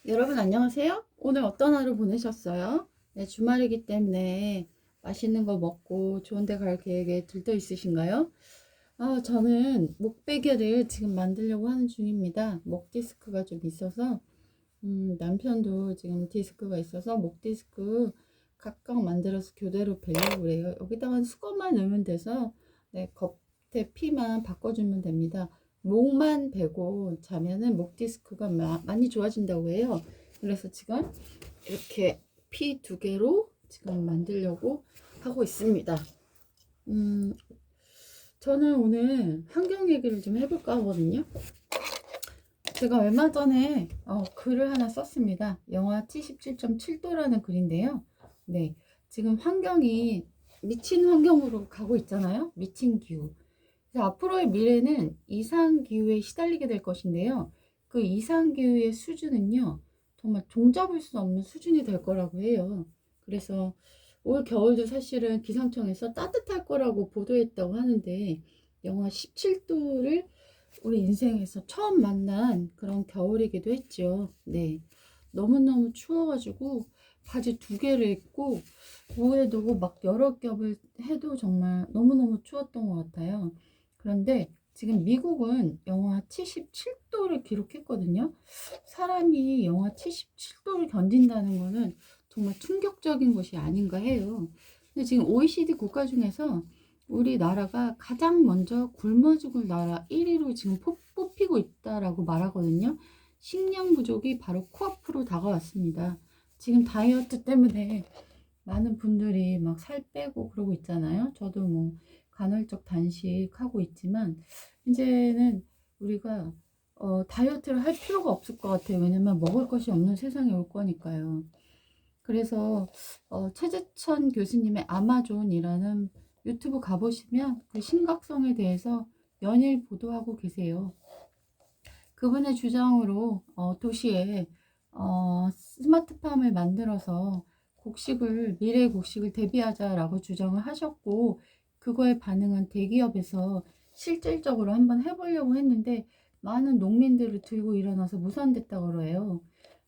여러분 안녕하세요. 오늘 어떤 하루 보내셨어요? 네, 주말이기 때문에 맛있는 거 먹고 좋은 데 갈 계획에 들떠 있으신가요? 저는 목 베개를 지금 만들려고 하는 중입니다. 목 디스크가 좀 있어서 남편도 지금 디스크가 있어서 목 디스크 각각 만들어서 교대로 베려고 그래요. 여기다가 수건만 넣으면 돼서 네, 겉에 피만 바꿔주면 됩니다. 목만 베고 자면은 목 디스크가 많이 좋아진다고 해요. 그래서 지금 이렇게 피 2개로 지금 만들려고 하고 있습니다. 저는 오늘 환경 얘기를 좀 해볼까 하거든요. 제가 얼마 전에 글을 하나 썼습니다. 영하 77.7도라는 글인데요. 네, 지금 환경이 미친 환경으로 가고 있잖아요. 미친 기후. 그래서 앞으로의 미래는 이상기후에 시달리게 될 것인데요. 그 이상기후의 수준은요, 정말 종잡을 수 없는 수준이 될 거라고 해요. 그래서 올 겨울도 사실은 기상청에서 따뜻할 거라고 보도했다고 하는데, 영하 17도를 우리 인생에서 처음 만난 그런 겨울이기도 했죠. 네. 너무너무 추워가지고 바지 2개를 입고 오후에도 막 여러 겹을 해도 정말 너무너무 추웠던 것 같아요. 그런데 지금 미국은 영하 77도를 기록했거든요. 사람이 영하 77도를 견딘다는 거는 정말 충격적인 것이 아닌가 해요. 근데 지금 OECD 국가 중에서 우리나라가 가장 먼저 굶어 죽을 나라 1위로 지금 뽑히고 있다라고 말하거든요. 식량 부족이 바로 코앞으로 다가왔습니다. 지금 다이어트 때문에 많은 분들이 막 살 빼고 그러고 있잖아요. 저도 뭐 간헐적 단식하고 있지만 이제는 우리가 다이어트를 할 필요가 없을 것 같아요. 왜냐면 먹을 것이 없는 세상이 올 거니까요. 그래서 최재천 교수님의 아마존이라는 유튜브 가보시면 그 심각성에 대해서 연일 보도하고 계세요. 그분의 주장으로 도시에 스마트팜을 만들어서 미래의 곡식을 대비하자라고 주장을 하셨고, 그거에 반응한 대기업에서 실질적으로 한번 해보려고 했는데 많은 농민들을 들고 일어나서 무산됐다고 그래요.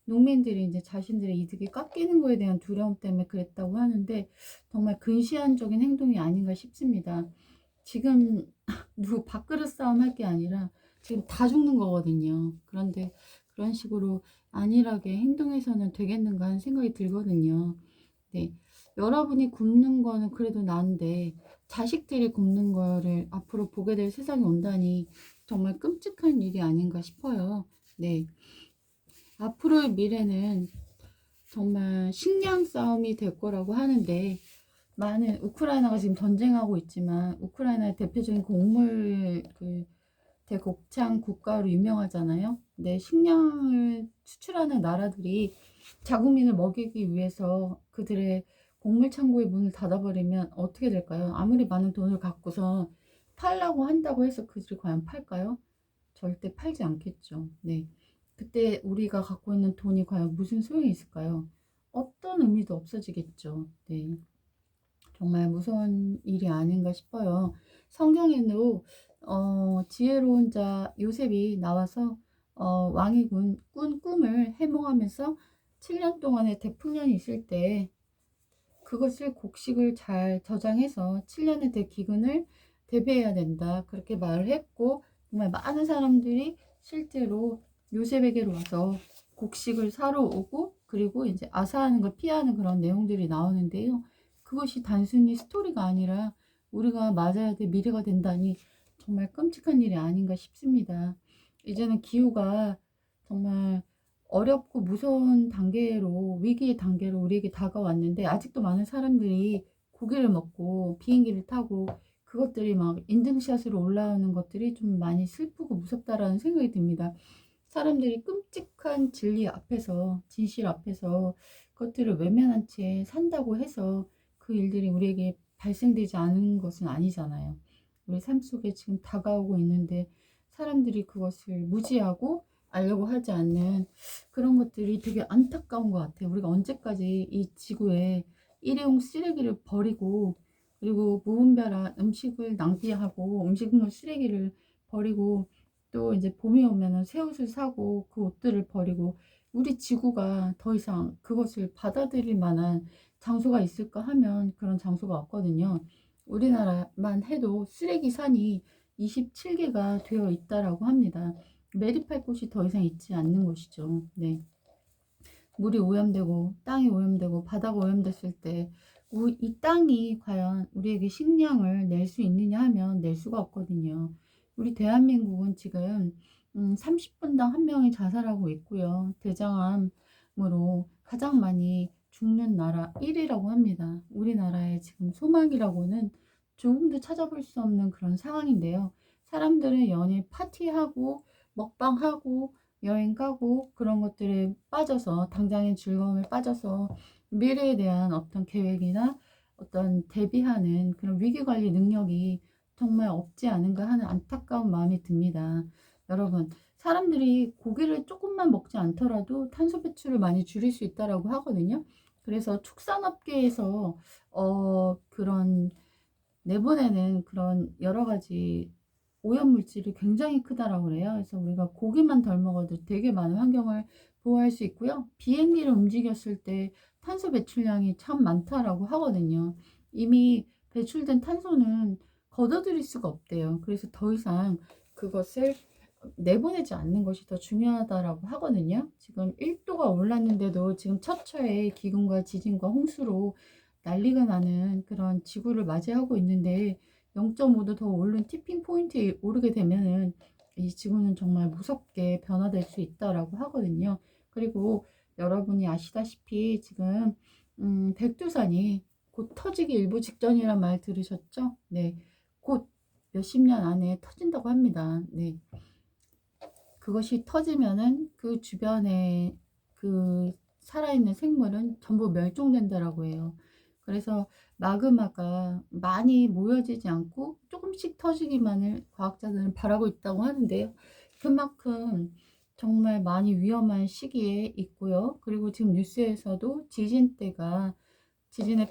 농민들이 이제 자신들의 이득이 깎이는 거에 대한 두려움 때문에 그랬다고 하는데 정말 근시안적인 행동이 아닌가 싶습니다. 지금 누구 밥그릇 싸움 할 게 아니라 지금 다 죽는 거거든요. 그런데 그런 식으로 안일하게 행동해서는 되겠는가 하는 생각이 들거든요. 네. 여러분이 굶는 거는 그래도 나은데 자식들이 굶는 거를 앞으로 보게 될 세상이 온다니 정말 끔찍한 일이 아닌가 싶어요. 네. 앞으로의 미래는 정말 식량 싸움이 될 거라고 하는데, 많은 우크라이나가 지금 전쟁하고 있지만 우크라이나의 대표적인 곡물 대곡창 국가로 유명하잖아요. 근데 식량을 수출하는 나라들이 자국민을 먹이기 위해서 그들의 곡물 창고의 문을 닫아버리면 어떻게 될까요? 아무리 많은 돈을 갖고서 팔라고 한다고 해서 그들이 과연 팔까요? 절대 팔지 않겠죠. 네. 그때 우리가 갖고 있는 돈이 과연 무슨 소용이 있을까요? 어떤 의미도 없어지겠죠. 네. 정말 무서운 일이 아닌가 싶어요. 성경에도 지혜로운 자 요셉이 나와서 왕이 꾼 꿈을 해몽하면서 7년 동안의 대풍년이 있을 때 그것을 곡식을 잘 저장해서 7년의 대기근을 대비해야 된다. 그렇게 말을 했고, 정말 많은 사람들이 실제로 요셉에게로 와서 곡식을 사러 오고, 그리고 이제 아사하는 걸 피하는 그런 내용들이 나오는데요. 그것이 단순히 스토리가 아니라 우리가 맞아야 될 미래가 된다니 정말 끔찍한 일이 아닌가 싶습니다. 이제는 기후가 정말 어렵고 무서운 단계로, 위기의 단계로 우리에게 다가왔는데 아직도 많은 사람들이 고기를 먹고 비행기를 타고 그것들이 막 인증샷으로 올라오는 것들이 좀 많이 슬프고 무섭다라는 생각이 듭니다. 사람들이 끔찍한 진리 앞에서, 진실 앞에서 그것들을 외면한 채 산다고 해서 그 일들이 우리에게 발생되지 않은 것은 아니잖아요. 우리 삶 속에 지금 다가오고 있는데 사람들이 그것을 무지하고 알려고 하지 않는 그런 것들이 되게 안타까운 것 같아요. 우리가 언제까지 이 지구에 일회용 쓰레기를 버리고, 그리고 무분별한 음식을 낭비하고 음식물 쓰레기를 버리고, 또 이제 봄이 오면은 새 옷을 사고 그 옷들을 버리고, 우리 지구가 더 이상 그것을 받아들일 만한 장소가 있을까 하면 그런 장소가 없거든요. 우리나라만 해도 쓰레기 산이 27개가 되어 있다라고 합니다. 매립할 곳이 더 이상 있지 않는 것이죠. 네. 물이 오염되고 땅이 오염되고 바다가 오염됐을 때 이 땅이 과연 우리에게 식량을 낼 수 있느냐 하면 낼 수가 없거든요. 우리 대한민국은 지금 30분당 한 명이 자살하고 있고요. 대장암으로 가장 많이 죽는 나라 1위라고 합니다. 우리나라의 지금 소망이라고는 조금도 찾아볼 수 없는 그런 상황인데요. 사람들은 연일 파티하고 먹방하고 여행 가고 그런 것들에 빠져서 당장의 즐거움에 빠져서 미래에 대한 어떤 계획이나 어떤 대비하는 그런 위기관리 능력이 정말 없지 않은가 하는 안타까운 마음이 듭니다. 여러분, 사람들이 고기를 조금만 먹지 않더라도 탄소 배출을 많이 줄일 수 있다라고 하거든요. 그래서 축산업계에서 그런 내보내는 그런 여러 가지 오염물질이 굉장히 크다라고 그래요. 그래서 우리가 고기만 덜 먹어도 되게 많은 환경을 보호할 수 있고요. 비행기를 움직였을 때 탄소 배출량이 참 많다라고 하거든요. 이미 배출된 탄소는 걷어들일 수가 없대요. 그래서 더 이상 그것을 내보내지 않는 것이 더 중요하다라고 하거든요. 지금 1도가 올랐는데도 지금 처처에 기근과 지진과 홍수로 난리가 나는 그런 지구를 맞이하고 있는데 0.5도 더 오른 티핑 포인트에 오르게 되면은 이 지구는 정말 무섭게 변화될 수 있다라고 하거든요. 그리고 여러분이 아시다시피 지금 백두산이 곧 터지기 일보 직전이란 말 들으셨죠? 네, 곧 몇십 년 안에 터진다고 합니다. 네, 그것이 터지면은 그 주변에 그 살아있는 생물은 전부 멸종된다라고 해요. 그래서 마그마가 많이 모여지지 않고 조금씩 터지기만을 과학자들은 바라고 있다고 하는데요. 그만큼 정말 많이 위험한 시기에 있고요. 그리고 지금 뉴스에서도 지진의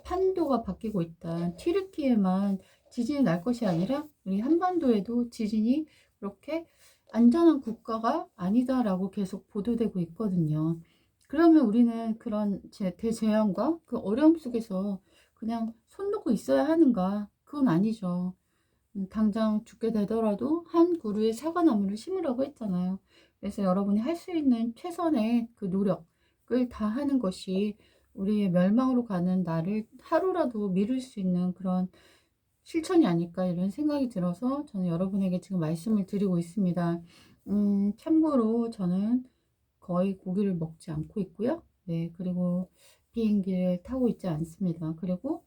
판도가 바뀌고 있다. 튀르키예만 지진이 날 것이 아니라 우리 한반도에도 지진이 그렇게 안전한 국가가 아니다라고 계속 보도되고 있거든요. 그러면 우리는 그런 대재앙과 그 어려움 속에서 그냥 손 놓고 있어야 하는가? 그건 아니죠. 당장 죽게 되더라도 한 그루의 사과나무를 심으라고 했잖아요. 그래서 여러분이 할 수 있는 최선의 그 노력을 다 하는 것이 우리의 멸망으로 가는 날을 하루라도 미룰 수 있는 그런 실천이 아닐까 이런 생각이 들어서 저는 여러분에게 지금 말씀을 드리고 있습니다. 참고로 저는 거의 고기를 먹지 않고 있고요. 네, 그리고 비행기를 타고 있지 않습니다. 그리고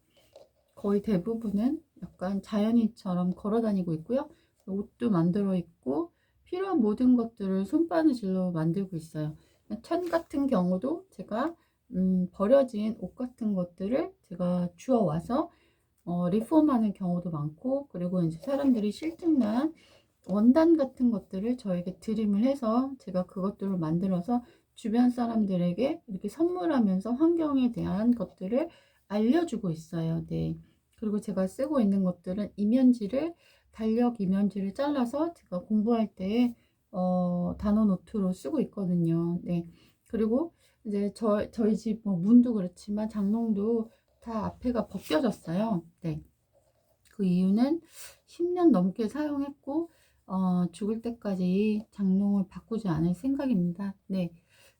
거의 대부분은 약간 자연인처럼 걸어 다니고 있고요. 옷도 만들어 있고 필요한 모든 것들을 손바느질로 만들고 있어요. 천 같은 경우도 제가 버려진 옷 같은 것들을 제가 주워 와서 리폼하는 경우도 많고, 그리고 이제 사람들이 실증난 원단 같은 것들을 저에게 드림을 해서 제가 그것들을 만들어서 주변 사람들에게 이렇게 선물하면서 환경에 대한 것들을 알려주고 있어요. 네. 그리고 제가 쓰고 있는 것들은 달력 이면지를 잘라서 제가 공부할 때 단어 노트로 쓰고 있거든요. 네. 그리고 이제 저희 집 뭐 문도 그렇지만 장롱도 다 앞에가 벗겨졌어요. 네. 그 이유는 10년 넘게 사용했고 죽을 때까지 장롱을 바꾸지 않을 생각입니다. 네.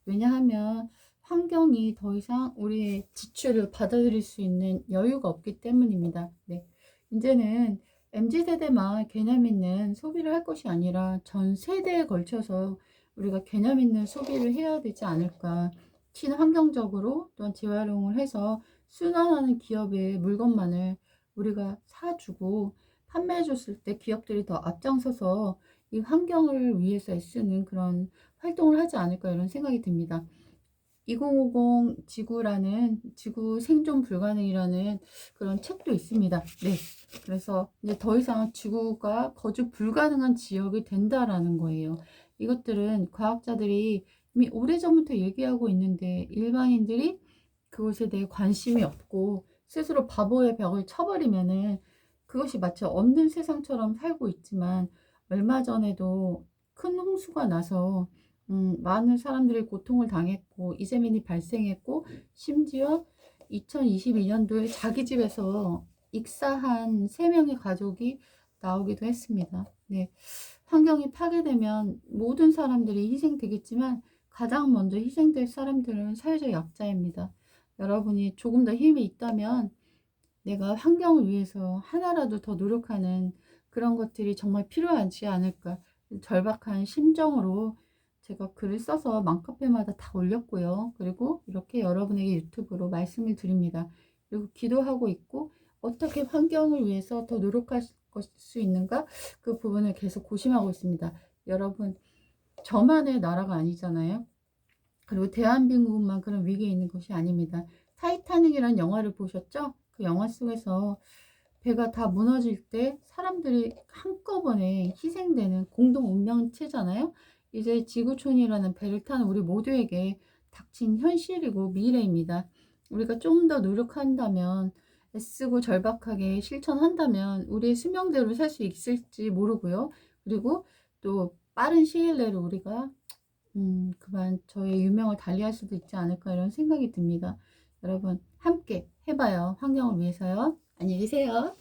왜냐하면 환경이 더 이상 우리의 지출을 받아들일 수 있는 여유가 없기 때문입니다. 네. 이제는 MZ세대만 개념 있는 소비를 할 것이 아니라 전 세대에 걸쳐서 우리가 개념 있는 소비를 해야 되지 않을까. 친환경적으로 또한 재활용을 해서 순환하는 기업의 물건만을 우리가 사주고 판매해 줬을 때 기업들이 더 앞장서서 이 환경을 위해서 애쓰는 그런 활동을 하지 않을까 이런 생각이 듭니다. 2050 지구 생존 불가능이라는 그런 책도 있습니다. 네. 그래서 이제 더 이상 지구가 거주 불가능한 지역이 된다라는 거예요. 이것들은 과학자들이 이미 오래전부터 얘기하고 있는데 일반인들이 그것에 대해 관심이 없고 스스로 바보의 벽을 쳐버리면은 그것이 마치 없는 세상처럼 살고 있지만 얼마 전에도 큰 홍수가 나서 많은 사람들이 고통을 당했고 이재민이 발생했고 심지어 2022년도에 자기 집에서 익사한 3명의 가족이 나오기도 했습니다. 네, 환경이 파괴되면 모든 사람들이 희생되겠지만 가장 먼저 희생될 사람들은 사회적 약자입니다. 여러분이 조금 더 힘이 있다면 내가 환경을 위해서 하나라도 더 노력하는 그런 것들이 정말 필요하지 않을까. 절박한 심정으로 제가 글을 써서 맘카페마다 다 올렸고요. 그리고 이렇게 여러분에게 유튜브로 말씀을 드립니다. 그리고 기도하고 있고 어떻게 환경을 위해서 더 노력할 수 있는가 그 부분을 계속 고심하고 있습니다. 여러분, 저만의 나라가 아니잖아요. 그리고 대한민국만 그런 위기에 있는 것이 아닙니다. 타이타닉이라는 영화를 보셨죠? 그 영화 속에서 배가 다 무너질 때 사람들이 한꺼번에 희생되는 공동 운명체잖아요. 이제 지구촌이라는 배를 타는 우리 모두에게 닥친 현실이고 미래입니다. 우리가 좀 더 노력한다면, 애쓰고 절박하게 실천한다면 우리의 수명대로 살 수 있을지 모르고요. 그리고 또 빠른 시일 내로 우리가 그만 저의 유명을 달리할 수도 있지 않을까 이런 생각이 듭니다. 여러분 함께 해봐요. 환경을 위해서요. 안녕히 계세요.